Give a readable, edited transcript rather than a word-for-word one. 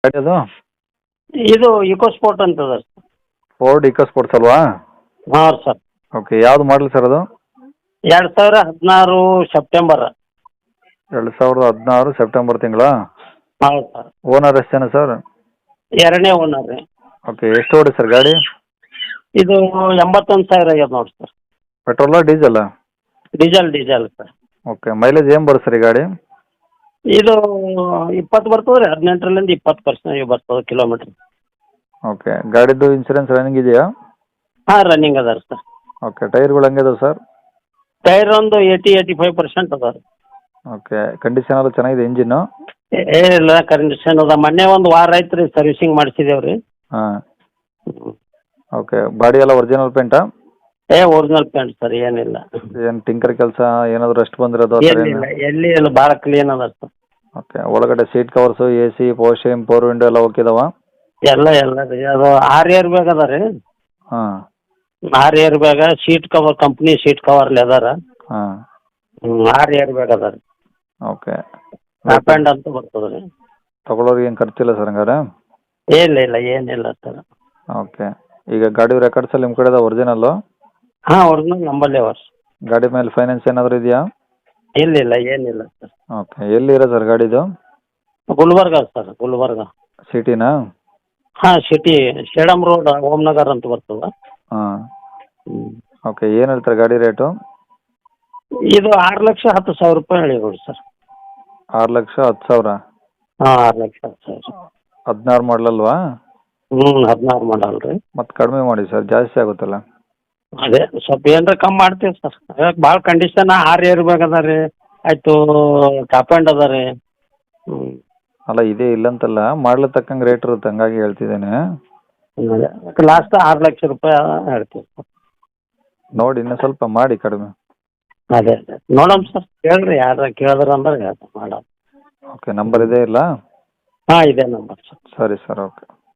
ಗಾಡಿ ಅದು ಇದು ಇಕೋ ಸ್ಪೋರ್ಟ್ ಅಂತ ಅದ ಸರ್. ಫೋರ್ಡ್ ಇಕೋ ಸ್ಪೋರ್ಟ್ಸ್ ಅಲ್ವಾ? ಹಾಂ ಸರ್. ಓಕೆ, ಯಾವ್ದು ಮಾಡಲ್ ಸರ್ ಅದು? 2016 ಸೆಪ್ಟೆಂಬರ್. 2016 ಸೆಪ್ಟೆಂಬರ್ ತಿಂಗಳ. ಹೌದು ಸರ್. ಓನರ್ ಎಷ್ಟು ಜನ ಸರ್? ಎರಡನೇ ಓನರ್ ರೀ. ಓಕೆ, ಎಷ್ಟು ಓಡಿ ಸರ್ ಗಾಡಿ? ಇದು 81,000 ಆಗ್ಯದ ನೋಡಿ ಸರ್. ಪೆಟ್ರೋಲಾ ಡೀಸೆಲ್ಲ? Diesel sir. ಓಕೆ, ಮೈಲೇಜ್ ಏನು ಬರುತ್ತೆ ಸರ್ ಈ ಗಾಡಿ? ಇದು 20 ಬರ್ತದೆ ರೀ, 18ರಿಂದ 20% ಬರ್ತದೆ ಕಿಲೋಮೀಟ್ರ್. ಓಕೆ, ಗಾಡಿದು ಇನ್ಸೂರೆನ್ಸ್ ರನ್ನಿಂಗ್ ಇದೆಯಾ? ಹಾಂ, ರನ್ನಿಂಗ್ ಅದ ರೀ ಸರ್. ಓಕೆ, ಟೈರ್ಗಳು ಹೆಂಗಿದಾವೆ ಸರ್? ಟೈರ್ ಒಂದು 80-85% ಅದ ರೀ. ಓಕೆ, ಕಂಡೀಷನ್ ಎಲ್ಲ ಚೆನ್ನಾಗಿದೆ ಇಂಜಿನ್ನು? ಏನಿಲ್ಲ, ಕಂಡೀಷನ್ ಅದ. ಮೊನ್ನೆ ಒಂದು ವಾರ ಆಯ್ತು ರೀ ಸರ್ವಿಸಿಂಗ್ ಮಾಡಿಸಿದೇವೆ ರೀ. ಹಾಂ. ಓಕೆ, ಬಾಡಿ ಎಲ್ಲ ಒರಿಜಿನಲ್ ಪೇಂಟಾ? ಒರಿಜಿನಲ್ ಪೇಂಟ್ ಸರ್, ಏನಿಲ್ಲ. ಏನು ಟಿಂಕರ್ ಕೆಲಸ ಏನಾದರೂ ರೆಸ್ಟ್ ಬಂದಿರೋದು ಆ ಥರ ಏನು? ಏನಿಲ್ಲ, ಎಲ್ಲಿ ಇಲ್ಲ, ಭಾಳ ಕ್ಲೀನ್ ಅದ ಸರ್. ಓಕೆ, ಒಳಗಡೆ seat covers, A C, power steering, power window ಎಲ್ಲ ಓಕೆ ಇದಾವ? ಎಲ್ಲ ರೀ. ಅದು 6 ಇಯರ್ ಬ್ಯಾಗ್ ಅದ ರೀ. ಹಾಂ. 6 ಇಯರ್ ಬ್ಯಾಗ, seat cover company seat cover leather. ಹಾಂ. 6 ಇಯರ್ ಬ್ಯಾಗ್ ಅದ ರೀ. ಓಕೆ, ಟಾಪ್ ಆ್ಯಂಡ್ ಅಂತ ಬರ್ತದೆ ರೀ. ತಗೊಳ್ಳೋರಿಗೆ ಏನು ಖರ್ಚಿಲ್ಲ ಸರ್ ಹಂಗಾರೆ? ಇಲ್ಲ, ಏನಿಲ್ಲ ಸರ್. ಓಕೆ, ಈಗ ಗಾಡಿ ರೆಕಾರ್ಡ್ಸ್ ಎಲ್ಲ ನಿಮ್ಮ ಕಡೆ ಒರಿಜಿನಲ್ಲು? ಹಾಂ, ಒರಿಜಿನಲ್ ನಂಬಲ್ಲೇ ಅವ ಸರ್. ಗಾಡಿ ಮೇಲೆ ಫೈನಾನ್ಸ್ ಏನಾದರೂ ಇದೆಯಾ? ಇಲ್ಲ, ಏನಿಲ್ಲ ಸರ್. ಓಕೆ, ಎಲ್ಲಿರೋ ಸರ್ ಗಾಡಿದು? ಗುಲ್ಬರ್ಗ ಸರ್, ಗುಲ್ಬರ್ಗ. ಸಿಟಿನಾ? ಹಾಂ, ಸಿಟಿ, ಸೇಡಂ ರೋಡ್, ಓಮ್ನಗರ್ ಅಂತ ಬರ್ತದೆ. ಹಾಂ. ಓಕೆ, ಏನು ಹೇಳ್ತಾರೆ ಗಾಡಿ ರೇಟು? ಇದು 6,10,000 ರೂಪಾಯಿ ಹೇಳಿ ಕೊಡಿ ಸರ್. 6,10,000? ಹಾಂ, 6,10,000. 16 ಮಾಡಲಲ್ವಾ? 16 ಮಾಡಲ್ ರೀ. ಮತ್ತು ಕಡಿಮೆ ಮಾಡಿ ಸರ್, ಜಾಸ್ತಿ ಆಗುತ್ತಲ್ಲ. ಅದೇ ಸ್ವಲ್ಪ ಏನಾರ ಕಮ್ಮಿ ಮಾಡ್ತೀವಿ ಸರ್. ಭಾಳ ಕಂಡೀಷನ್ 6 ಇಯರ್ ಬ್ಯಾಗ್ ಅದ ರೀ. ಆಯಿತು, ಟಾಪ್ ಆ್ಯಂಡ್ ಅದ ರೀ. ಅಲ್ಲ, ಇದೇ ಇಲ್ಲಂತಲ್ಲ, ಮಾಡಲು ತಕ್ಕಂಗೆ ರೇಟ್ ಇರುತ್ತೆ, ಹಂಗಾಗಿ ಹೇಳ್ತಿದ್ದೇನೆ. ಲಾಸ್ಟ್ 6 ಲಕ್ಷ ರೂಪಾಯಿ ಹೇಳ್ತೀವಿ ಸರ್. ನೋಡಿ ಇನ್ನೂ ಸ್ವಲ್ಪ ಮಾಡಿ ಕಡಿಮೆ. ಅದೇ ನೋಡೋಣ ಸರ್, ಕೇಳ್ರಿ, ಯಾರು ಕೇಳಿದ್ರೆ ಅಂದ್ರೆ ಮಾಡೋಣ. ಓಕೆ, ನಂಬರ್ ಇದೇ ಇಲ್ಲ? ಹಾಂ, ಇದೇ ನಂಬರ್ ಸರ್. ಸರಿ ಸರ್, ಓಕೆ.